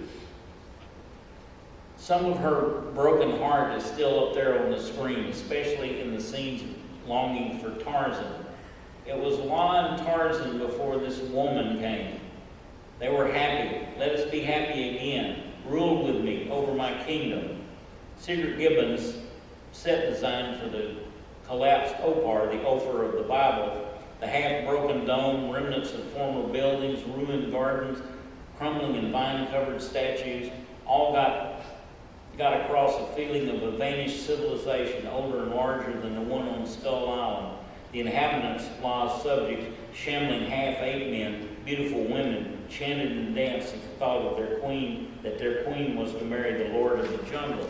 Some of her broken heart is still up there on the screen, especially in the scenes longing for Tarzan. It was La and Tarzan before this woman came. They were happy. Let us be happy again. Rule with me over my kingdom. Sigurd Gibbons' set design for the collapsed Opar, the Ophir of the Bible, the half-broken dome, remnants of former buildings, ruined gardens, crumbling and vine-covered statues, all got across a feeling of a vanished civilization, older and larger than the one on Skull Island. The inhabitants, La's subjects, shambling half-ape men, beautiful women, chanted and danced at the thought of their queen, that their queen was to marry the lord of the jungle.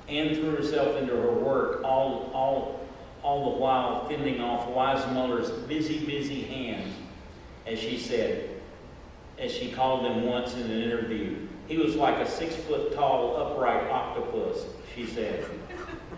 Anne threw herself into her work, all the while fending off Weissmuller's busy hands, as she said, as she called him once in an interview. He was like a 6-foot-tall upright octopus, she said.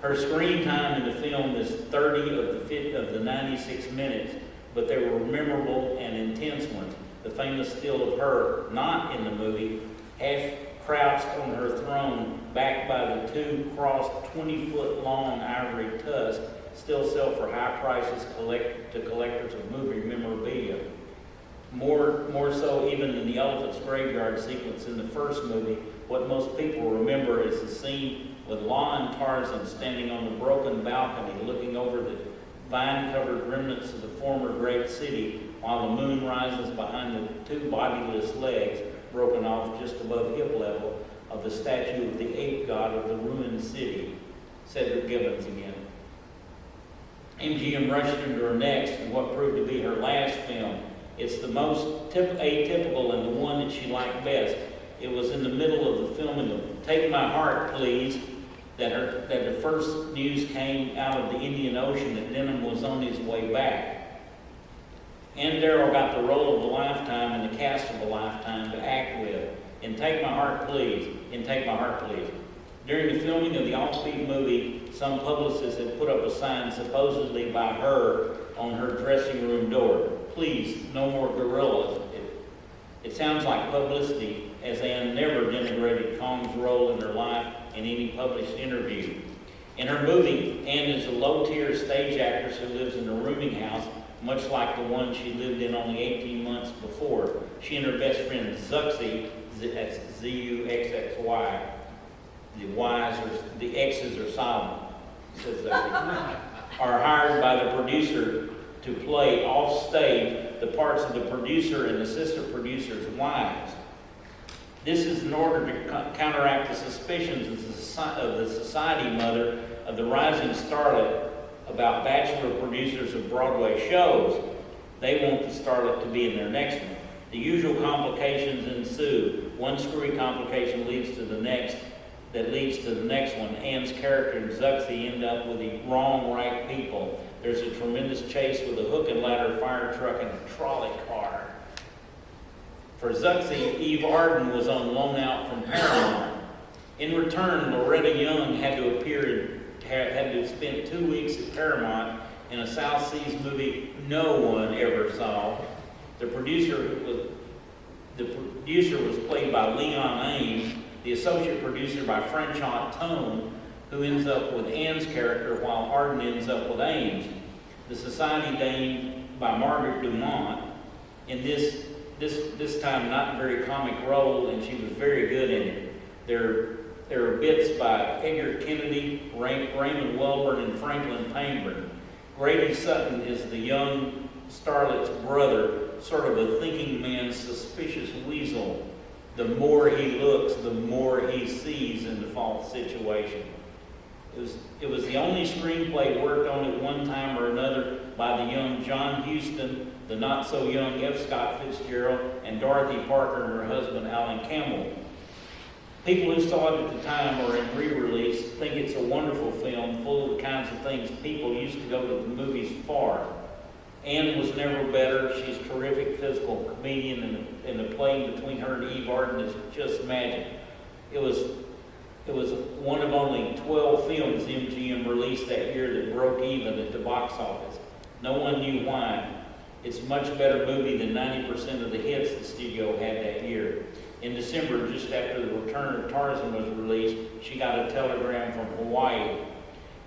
Her screen time in the film is 30 of the 96 minutes, but they were memorable and intense ones. The famous still of her, not in the movie, half crouched on her throne, backed by the 2 crossed 20-foot-long ivory tusks, still sell for high prices to collectors of movie memorabilia. More so even than the elephant's graveyard sequence in the first movie, what most people remember is the scene with La and Tarzan standing on the broken balcony looking over the vine-covered remnants of the former great city while the moon rises behind the 2 bodiless legs broken off just above hip level of the statue of the ape god of the ruined city. Cedric Gibbons again. MGM rushed into her next in what proved to be her last film. It's the most atypical and the one that she liked best. It was in the middle of the filming of Take My Heart, Please, that the first news came out of the Indian Ocean that Denham was on his way back. Ann Darrow got the role of a lifetime and the cast of a lifetime to act with. In Take My Heart, Please. In Take My Heart, Please. During the filming of the offbeat movie, some publicists had put up a sign supposedly by her on her dressing room door. Please, no more gorillas. It sounds like publicity, as Anne never denigrated Kong's role in her life in any published interview. In her movie, Anne is a low-tier stage actress who lives in a rooming house, much like the one she lived in only 18 months before. She and her best friend Zuxi, that's Z-U-X-X-Y, the X's are silent, says Zuxi, are hired by the producer to play off stage the parts of the producer and assistant producer's wives. This is in order to counteract the suspicions of the society mother of the rising starlet about bachelor producers of Broadway shows. They want the starlet to be in their next one. The usual complications ensue. One screwy complication leads to the next, that leads to the next one. Anne's character and Zuxi end up with the wrong right people. There's a tremendous chase with a hook and ladder fire truck and a trolley car. For Zuxi, Eve Arden was on loan out from Paramount. In return, Loretta Young had to spend 2 weeks at Paramount in a South Seas movie no one ever saw. The producer was played by Leon Ames, the associate producer by Franchot Tone, who ends up with Anne's character while Arden ends up with Ames. The society dame by Margaret Dumont, in this time not very comic role, and she was very good in it. There are bits by Edgar Kennedy, Raymond Welburn, and Franklin Pangburn. Grady Sutton is the young starlet's brother, sort of a thinking man's suspicious weasel. the more he looks, the more he sees in the false situation. It was the only screenplay worked on at one time or another by the young John Huston, the not-so-young F. Scott Fitzgerald, and Dorothy Parker and her husband Alan Campbell. People who saw it at the time or in re-release think it's a wonderful film full of the kinds of things people used to go to the movies for. Anne was never better. She's a terrific physical comedian, and the play between her and Eve Arden is just magic. It was one of only 12 films MGM released that year that broke even at the box office. No one knew why. It's a much better movie than 90% of the hits the studio had that year. In December, just after The Return of Tarzan was released, she got a telegram from Hawaii.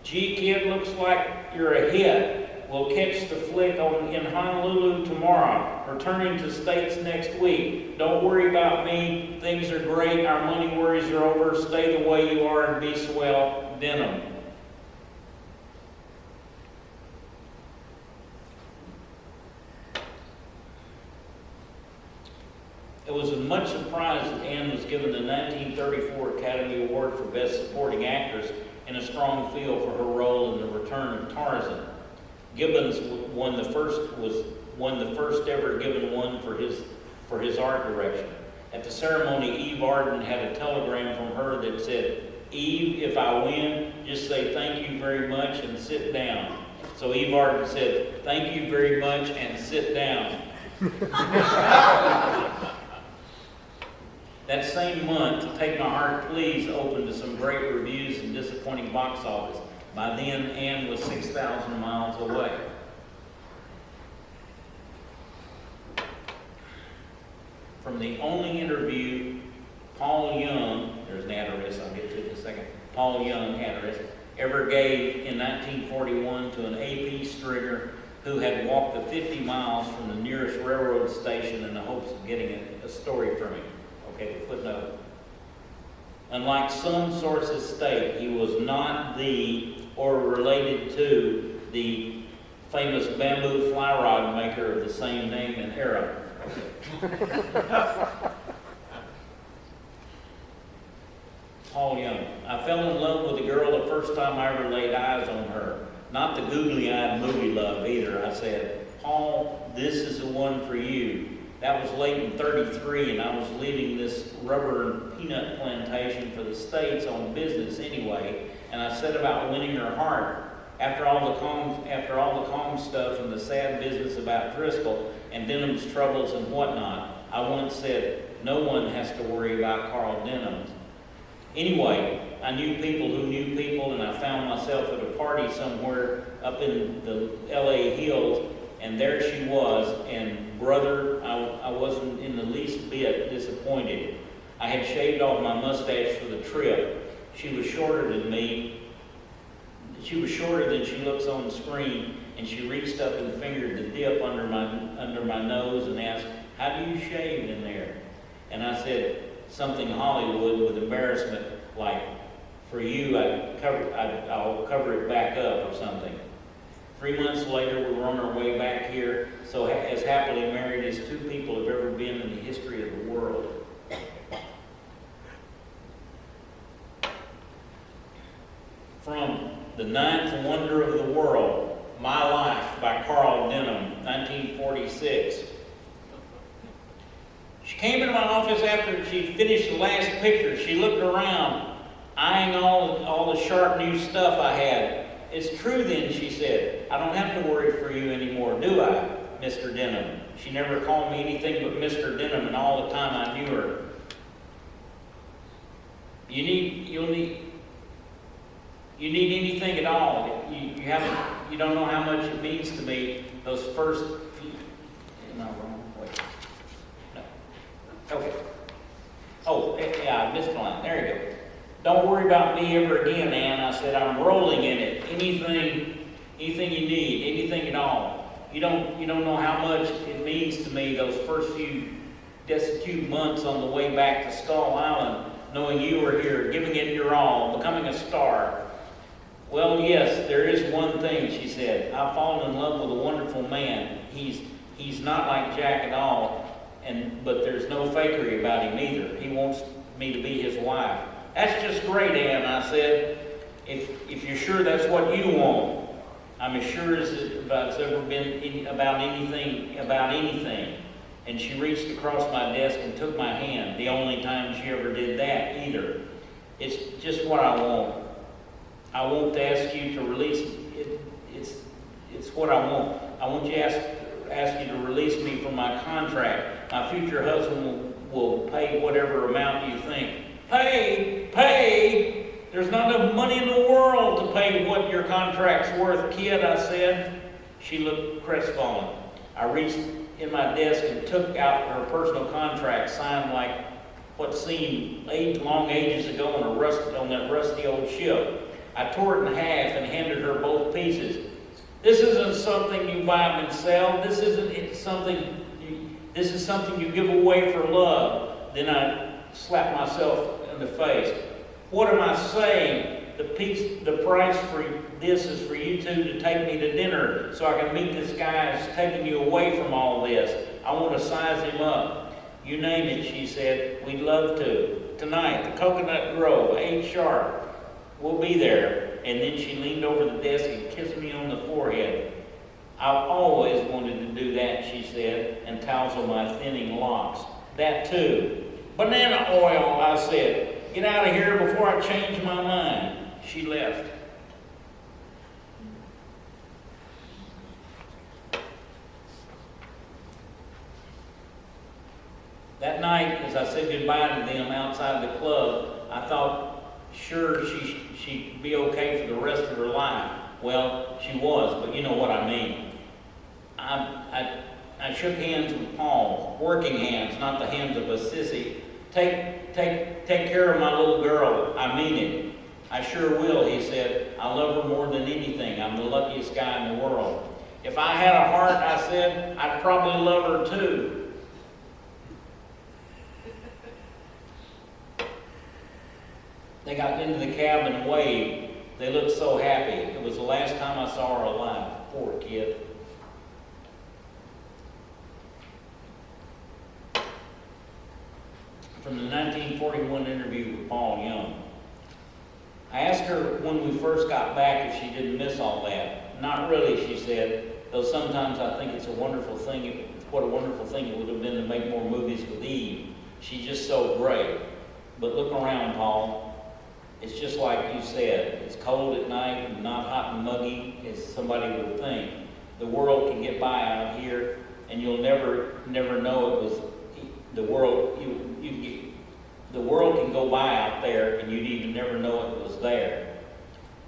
"Gee, kid, looks like you're a hit. We'll catch the flick in Honolulu tomorrow. Returning to States next week. Don't worry about me. Things are great. Our money worries are over. Stay the way you are and be swell. Denham." It was a much surprise that Anne was given the 1934 Academy Award for Best Supporting Actress and a strong feel for her role in The Return of Tarzan. Gibbons won the first ever Gibbon one for his art direction. At the ceremony, Eve Arden had a telegram from her that said, "Eve, if I win, just say thank you very much and sit down." So Eve Arden said, "Thank you very much and sit down." That same month, Take My Heart Please opened to some great reviews and disappointing box office. By then, Anne was 6,000 miles away. From the only interview Paul Young, there's an address, I'll get to it in a second, Paul Young address, ever gave in 1941 to an AP stringer who had walked the 50 miles from the nearest railroad station in the hopes of getting a story from him. Okay, the footnote. Unlike some sources state, he was not the or related to the famous bamboo fly rod maker of the same name and era. Paul Young. "I fell in love with the girl the first time I ever laid eyes on her. Not the googly-eyed movie love either. I said, 'Paul, this is the one for you.' That was late in '33, and I was leaving this rubber and peanut plantation for the States on business anyway, and I set about winning her heart. After all the calm stuff and the sad business about Driscoll and Denham's troubles and whatnot, I once said, 'No one has to worry about Carl Denham.' Anyway, I knew people who knew people, and I found myself at a party somewhere up in the LA hills, and there she was, and brother, I wasn't in the least bit disappointed. I had shaved off my mustache for the trip. She was shorter than me. She was shorter than she looks on the screen, and she reached up and fingered the dip under my nose and asked, 'How do you shave in there?' And I said something Hollywood with embarrassment, like, 'For you, I'll cover it back up,' or something. 3 months later, we were on our way back here, so as happily married as two people have ever been in the history of the world." From The Ninth Wonder of the World, My Life by Carl Denham, 1946. "She came into my office after she finished the last picture. She looked around, eyeing all the sharp new stuff I had. 'It's true then,' she said. 'I don't have to worry for you anymore, do I, Mr. Denham?' She never called me anything but Mr. Denham in all the time I knew her. You need anything at all. You don't know how much it means to me. Those first few, am I wrong? Wait. No. Okay. Oh, yeah, I missed the line. There you go. 'Don't worry about me ever again, Anne,' I said. 'I'm rolling in it. Anything you need, anything at all. You don't know how much it means to me those first few destitute months on the way back to Skull Island, knowing you were here, giving it your all, becoming a star.' Well, yes, there is one thing," she said. "I've fallen in love with a wonderful man. He's not like Jack at all, but there's no fakery about him either. He wants me to be his wife. That's just great, Ann, I said. If you're sure that's what you want, I'm as sure as it's ever been about anything. And she reached across my desk and took my hand, the only time she ever did that either. It's just what I want. I want to ask you to release it. It's what I want. I want you to ask you to release me from my contract. My future husband will pay whatever amount you think. Pay! There's not enough money in the world to pay what your contract's worth, kid, I said. She looked crestfallen. I reached in my desk and took out her personal contract, signed like what seemed long ages ago on that rusty old ship. I tore it in half and handed her both pieces. This isn't something you buy and sell. This is something you give away for love. Then I slapped myself in the face. What am I saying? The price for this is for you two to take me to dinner so I can meet this guy who's taking you away from all this. I want to size him up. You name it, she said. We'd love to. Tonight, the Coconut Grove, 8 sharp. We'll be there. And then she leaned over the desk and kissed me on the forehead. I've always wanted to do that, she said, and tousle my thinning locks. That too. Banana oil, I said. Get out of here before I change my mind. She left. That night, as I said goodbye to them outside the club, I thought sure she'd be okay for the rest of her life. Well, she was, but you know what I mean. I shook hands with Paul, working hands, not the hands of a sissy. Take care of my little girl. I mean it. I sure will, he said. I love her more than anything. I'm the luckiest guy in the world. If I had a heart, I said, I'd probably love her too. They got into the cab and waved. They looked so happy. It was the last time I saw her alive. Poor kid. From the 1941 interview with Paul Young. I asked her when we first got back if she didn't miss all that. Not really, she said, though sometimes I think it's a wonderful thing. What a wonderful thing it would have been to make more movies with Eve. She's just so great. But look around, Paul. It's just like you said. It's cold at night and not hot and muggy as somebody would think. The world can get by out here, and you'll never know it was the world. The world can go by out there, and you'd even never know it was there.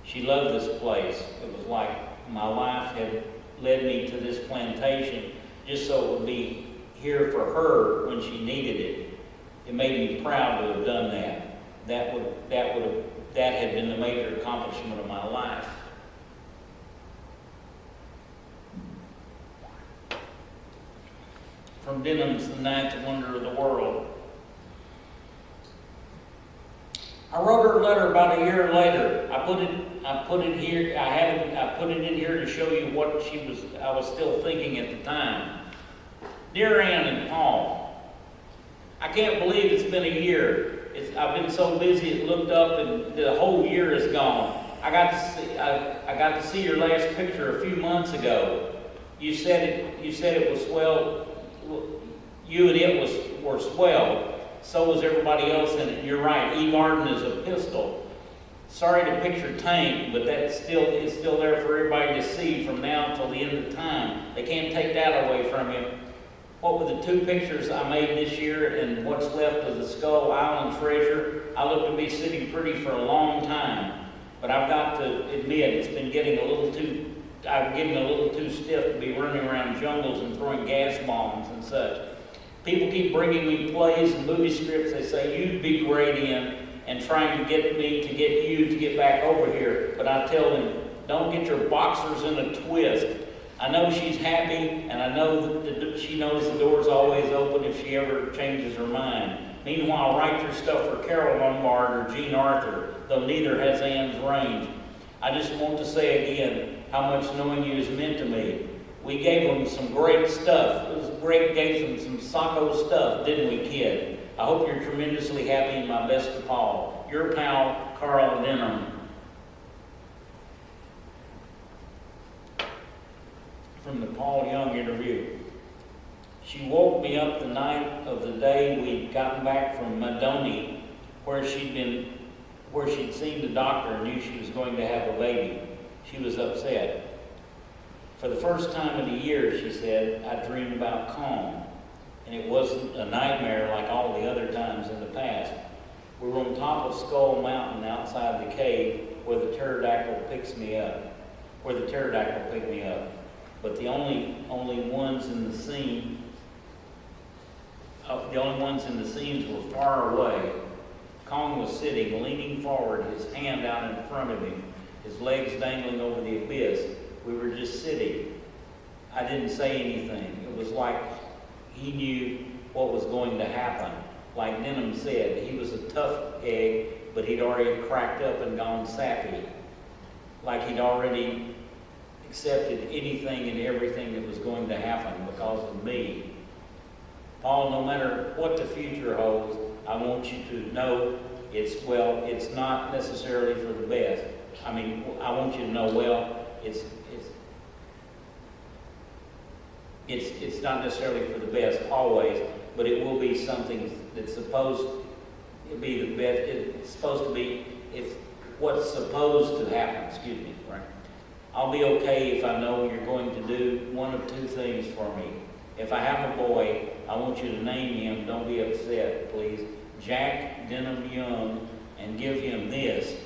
She loved this place. It was like my life had led me to this plantation just so it would be here for her when she needed it. It made me proud to have done that. That had been the major accomplishment of my life. From Denham's The Ninth Wonder of the World. I wrote her a letter about a year later. I put it in here to show you what I was still thinking at the time. Dear Ann and Paul, I can't believe it's been a year. I've been so busy it looked up and the whole year is gone. I got to see your last picture a few months ago. You said it was swell. You and it were swell. So was everybody else in it. You're right. Eve Arden is a pistol. Sorry to picture Tank, but it's still there for everybody to see from now until the end of time. They can't take that away from you. What with the 2 pictures I made this year and what's left of the Skull Island treasure, I look to be sitting pretty for a long time. But I've got to admit, it's been getting I'm getting a little too stiff to be running around jungles and throwing gas bombs and such. People keep bringing me plays and movie scripts they say you'd be great in, and trying to get me to get you to get back over here. But I tell them, don't get your boxers in a twist. I know she's happy, and I know that she knows the door's always open if she ever changes her mind. Meanwhile, write your stuff for Carol Lombard or Jean Arthur, though neither has Ann's range. I just want to say again how much knowing you has meant to me. We gave them some great stuff. It was Greg gave them some Sacco stuff, didn't we, kid? I hope you're tremendously happy, and my best to Paul. Your pal, Carl Denham. From the Paul Young interview. She woke me up the night of the day we'd gotten back from Madoni, where she'd seen the doctor and knew she was going to have a baby. She was upset. For the first time in a year, she said, I dreamed about Kong, and it wasn't a nightmare like all the other times in the past. We were on top of Skull Mountain outside the cave where the pterodactyl picked me up. But the only ones in the scene, the only ones in the scenes were far away. Kong was sitting, leaning forward, his hand out in front of him, his legs dangling over the abyss. We were just sitting. I didn't say anything. It was like he knew what was going to happen. Like Denham said, he was a tough egg, but he'd already cracked up and gone sappy. Like he'd already accepted anything and everything that was going to happen because of me. Paul, no matter what the future holds, I want you to know it's not necessarily for the best. I mean, I want you to know, it's not necessarily for the best always, but it will be something that's supposed to be the best. It's supposed to be, it's what's supposed to happen, excuse me, right? I'll be okay if I know you're going to do one of two things for me. If I have a boy, I want you to name him, don't be upset, please, Jack Denham Young, and give him this.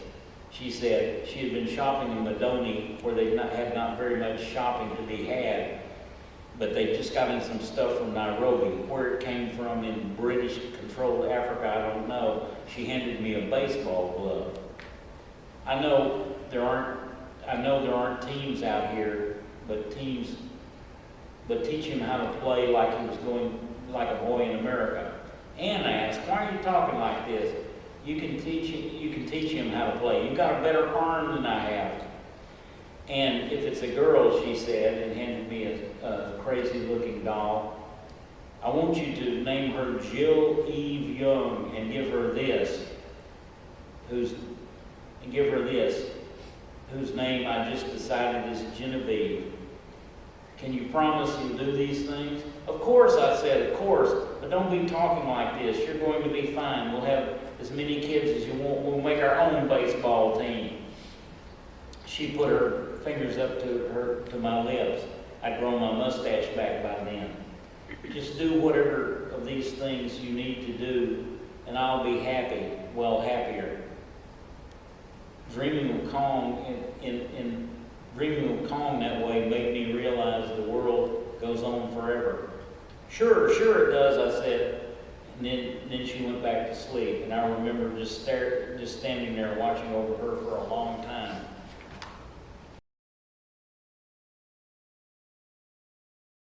She said she had been shopping in Madoni where they had not very much shopping to be had, but they just got in some stuff from Nairobi. Where it came from in British-controlled Africa, I don't know. She handed me a baseball glove. I know there aren't teams out here, but teach him how to play like he was going like a boy in America. Anne asked, "Why are you talking like this? You can teach him how to play. You've got a better arm than I have." And if it's a girl, she said, and handed me a crazy-looking doll, "I want you to name her Jill Eve Young and give her this, whose name I just decided is Genevieve. Can you promise you'll do these things?" "Of course," I said, "of course, but don't be talking like this. You're going to be fine. We'll have as many kids as you want. We'll make our own baseball team." She put her fingers up to my lips. I'd grown my mustache back by then. "Just do whatever of these things you need to do, and I'll be happy, well, happier." Dreaming of Kong dreaming of Kong that way made me realize the world goes on forever. Sure it does," I said. And then she went back to sleep, and I remember just standing there watching over her for a long time.